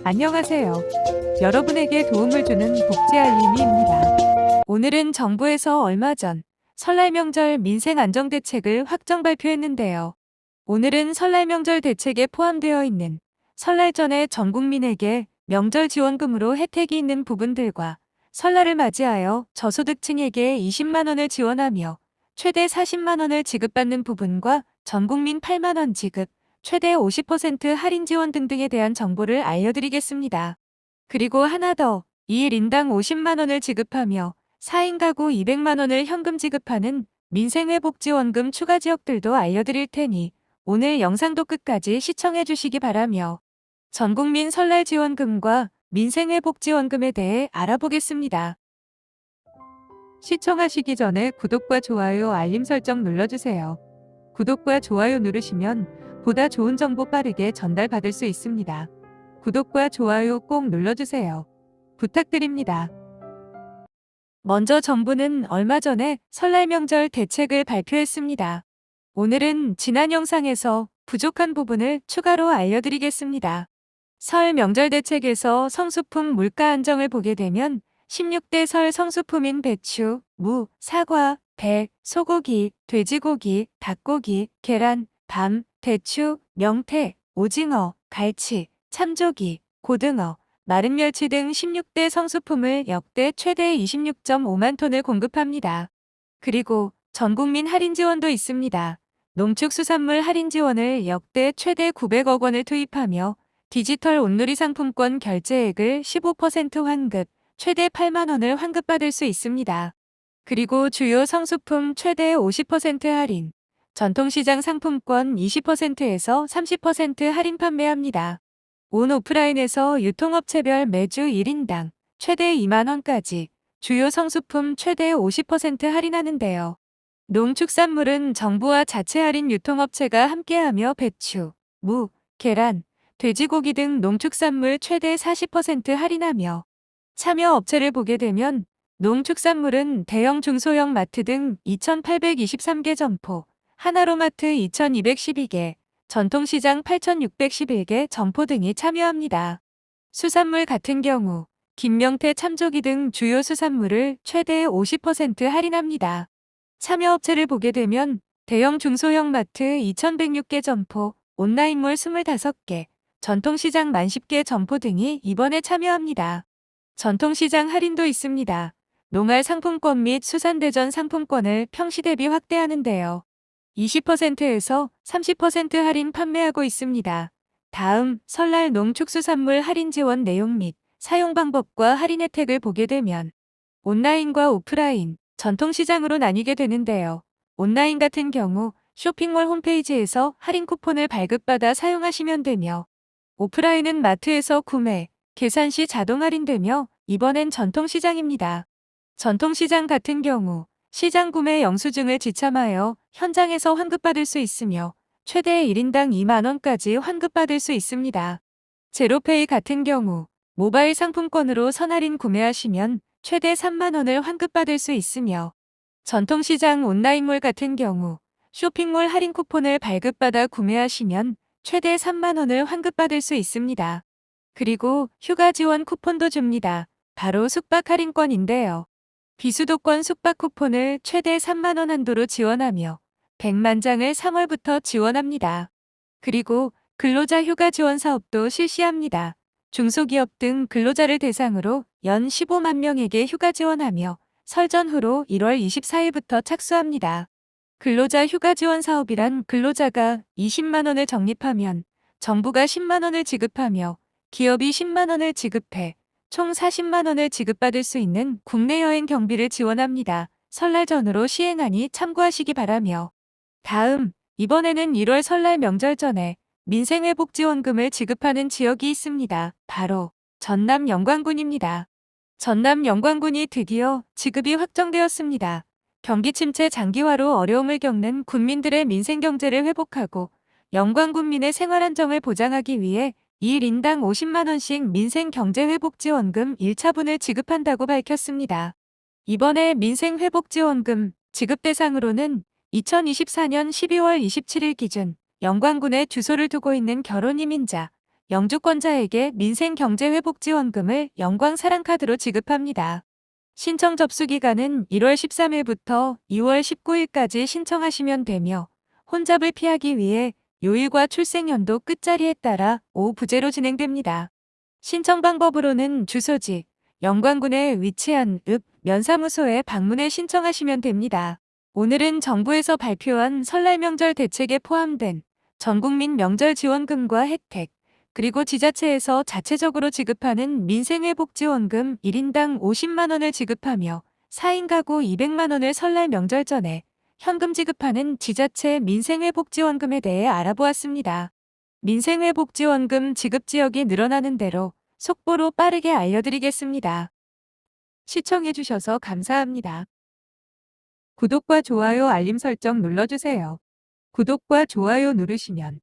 안녕하세요. 여러분에게 도움을 주는 복지 알림이입니다. 오늘은 정부에서 얼마 전 설날 명절 민생 안정 대책을 확정 발표했는데요. 오늘은 설날 명절 대책에 포함되어 있는 설날 전에 전 국민에게 명절 지원금으로 혜택이 있는 부분들과 설날을 맞이하여 저소득층에게 20만 원을 지원하며 최대 40만 원을 지급받는 부분과 전 국민 8만 원 지급, 최대 50% 할인 지원 등등에 대한 정보를 알려드리겠습니다. 그리고 하나 더, 2일 인당 50만 원을 지급하며 4인 가구 200만 원을 현금 지급하는 민생회복지원금 추가 지역들도 알려드릴 테니 오늘 영상도 끝까지 시청해 주시기 바라며 전국민 설날 지원금과 민생회복지원금에 대해 알아보겠습니다. 시청하시기 전에 구독과 좋아요, 알림 설정 눌러주세요. 구독과 좋아요 누르시면 보다 좋은 정보 빠르게 전달받을 수 있습니다. 구독과 좋아요 꼭 눌러주세요. 부탁드립니다. 먼저 정부는 얼마 전에 설날 명절 대책을 발표했습니다. 오늘은 지난 영상에서 부족한 부분을 추가로 알려드리겠습니다. 설 명절 대책에서 성수품 물가 안정을 보게 되면 16대 설 성수품인 배추, 무, 사과, 배, 소고기, 돼지고기, 닭고기, 계란, 밤, 대추, 명태, 오징어, 갈치, 참조기, 고등어, 마른 멸치 등 16대 성수품을 역대 최대 26.5만 톤을 공급합니다. 그리고 전국민 할인 지원도 있습니다. 농축수산물 할인 지원을 역대 최대 900억 원을 투입하며 디지털 온누리 상품권 결제액을 15% 환급, 최대 8만 원을 환급받을 수 있습니다. 그리고 주요 성수품 최대 50% 할인, 전통시장 상품권 20%에서 30% 할인 판매합니다. 온 오프라인에서 유통업체별 매주 1인당 최대 2만 원까지 주요 성수품 최대 50% 할인하는데요. 농축산물은 정부와 자체 할인 유통업체가 함께하며 배추, 무, 계란, 돼지고기 등 농축산물 최대 40% 할인하며 참여 업체를 보게 되면 농축산물은 대형 중소형 마트 등 2,823개 점포, 하나로마트 2,212개, 전통시장 8,611개 점포 등이 참여합니다. 수산물 같은 경우 김명태 참조기 등 주요 수산물을 최대 50% 할인합니다. 참여업체를 보게 되면 대형 중소형 마트 2,106개 점포, 온라인몰 25개, 전통시장 10,000개 점포 등이 이번에 참여합니다. 전통시장 할인도 있습니다. 농알 상품권 및 수산대전 상품권을 평시 대비 확대하는데요. 20%에서 30% 할인 판매하고 있습니다. 다음 설날 농축수산물 할인 지원 내용 및 사용 방법과 할인 혜택을 보게 되면 온라인과 오프라인, 전통시장으로 나뉘게 되는데요. 온라인 같은 경우 쇼핑몰 홈페이지에서 할인 쿠폰을 발급받아 사용하시면 되며 오프라인은 마트에서 구매, 계산 시 자동 할인되며 이번엔 전통시장입니다. 전통시장 같은 경우 시장 구매 영수증을 지참하여 현장에서 환급받을 수 있으며 최대 1인당 2만 원까지 환급받을 수 있습니다. 제로페이 같은 경우 모바일 상품권으로 선할인 구매하시면 최대 3만 원을 환급받을 수 있으며 전통시장 온라인몰 같은 경우 쇼핑몰 할인 쿠폰을 발급받아 구매하시면 최대 3만 원을 환급받을 수 있습니다. 그리고 휴가 지원 쿠폰도 줍니다. 바로 숙박 할인권인데요. 비수도권 숙박 쿠폰을 최대 3만 원 한도로 지원하며 100만 장을 3월부터 지원합니다. 그리고 근로자 휴가 지원 사업도 실시합니다. 중소기업 등 근로자를 대상으로 연 15만 명에게 휴가 지원하며 설 전후로 1월 24일부터 착수합니다. 근로자 휴가 지원 사업이란 근로자가 20만 원을 적립하면 정부가 10만 원을 지급하며 기업이 10만 원을 지급해 총 40만 원을 지급받을 수 있는 국내 여행 경비를 지원합니다. 설날 전후로 시행하니 참고하시기 바라며 다음 이번에는 1월 설날 명절 전에 민생회복지원금을 지급하는 지역이 있습니다. 바로 전남 영광군입니다. 전남 영광군이 드디어 지급이 확정되었습니다. 경기 침체 장기화로 어려움을 겪는 군민들의 민생 경제를 회복하고 영광군민의 생활 안정을 보장하기 위해 2일 인당 50만 원씩 민생경제회복지원금 1차분을 지급한다고 밝혔습니다. 이번에 민생회복지원금 지급 대상으로는 2024년 12월 27일 기준 영광군에 주소를 두고 있는 결혼 이민자, 영주권자에게 민생경제회복지원금을 영광사랑카드로 지급합니다. 신청 접수 기간은 1월 13일부터 2월 19일까지 신청하시면 되며 혼잡을 피하기 위해 요일과 출생연도 끝자리에 따라 오부제로 진행됩니다. 신청 방법으로는 주소지, 영광군에 위치한 읍 면사무소에 방문해 신청하시면 됩니다. 오늘은 정부에서 발표한 설날 명절 대책에 포함된 전국민 명절 지원금과 혜택, 그리고 지자체에서 자체적으로 지급하는 민생회복지원금 1인당 50만 원을 지급하며 4인 가구 200만 원을 설날 명절 전에 현금 지급하는 지자체 민생회복지원금에 대해 알아보았습니다. 민생회복지원금 지급 지역이 늘어나는 대로 속보로 빠르게 알려드리겠습니다. 시청해주셔서 감사합니다. 구독과 좋아요 알림 설정 눌러주세요. 구독과 좋아요 누르시면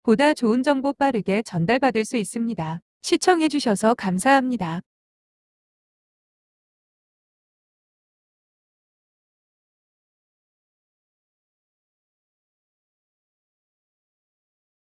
보다 좋은 정보 빠르게 전달받을 수 있습니다. 시청해주셔서 감사합니다.